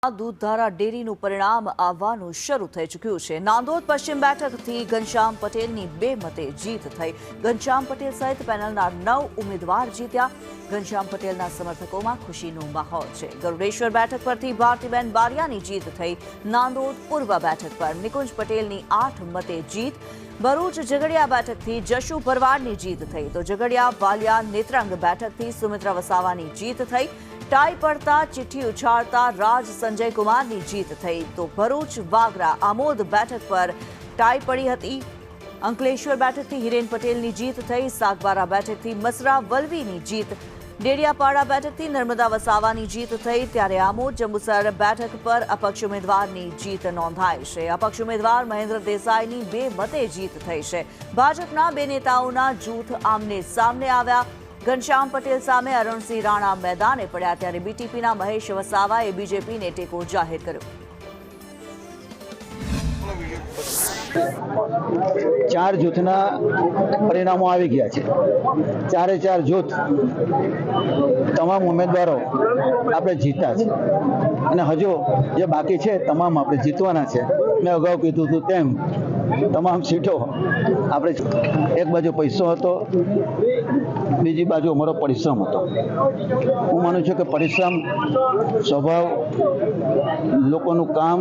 દૂધધારા ડેરીનું પરિણામ આવવાનું શરૂ થઈ ચૂક્યું છે। નાંદોદ પશ્ચિમ બેઠકથી ઘનશ્યામ પટેલની 2 મતે જીત થઈ। ઘનશ્યામ પટેલ સહિત પેનલના 9 ઉમેદવાર જીત્યા। ઘનશ્યામ પટેલના સમર્થકોમાં ખુશીનો માહોલ છે। ગરુડેશ્વર બેઠક પરથી ભારતીબેન બારિયાની જીત થઈ। નાંદોદ પૂર્વ બેઠક પર નિકુંજ પટેલની 8 મતે જીત। ભરૂચ ઝઘડિયા બેઠકથી જશુ ભરવાડની જીત થઈ તો ઝઘડિયા વાલિયા નેત્રંગ બેઠકથી સુમિત્રા વસાવાની જીત થઈ। ટાઈ પડતા ચિઠ્ઠી ઉછાળતા રાજ સંજય કુમારની જીત થઈ તો ભરૂચ વાગરા આમોદ બેઠક પર ટાઈ પડી હતી। અંકલેશ્વર બેઠકથી હિરેન પટેલની જીત થઈ। સાગબારા બેઠકથી મસરા વલવીની જીત। ડેડિયાપાડા બેઠકથી નર્મદા વસાવાની જીત થઈ ત્યારે આમોદ જંબુસર બેઠક પર અપક્ષ ઉમેદવારની જીત નોંધાઈ છે। અપક્ષ ઉમેદવાર મહેન્દ્ર દેસાઈની 2 મતે જીત થઈ છે। ભાજપના 2 નેતાઓના જૂથ આમને સામને આવ્યા। ઘનશ્યામ પટેલ સામે અરુણસિંહ રાણા મેદાને પડ્યા ત્યારે બીટીપીના મહેશ વસાવાએ બીજેપીને ટેકો જાહેર કર્યો। 4 જૂથના પરિણામો આવી ગયા છે। 4 જૂથ તમામ ઉમેદવારો આપણે જીત્યા છે અને હજુ જે બાકી છે તમામ આપણે જીતવાના છે। મેં અગાઉ કીધું હતું તેમ તમામ સીટો આપણે એક બાજુ પૈસો હતો, બીજી બાજુ અમારો પરિશ્રમ હતો। હું માનું છું કે પરિશ્રમ, સ્વભાવ, લોકોનું કામ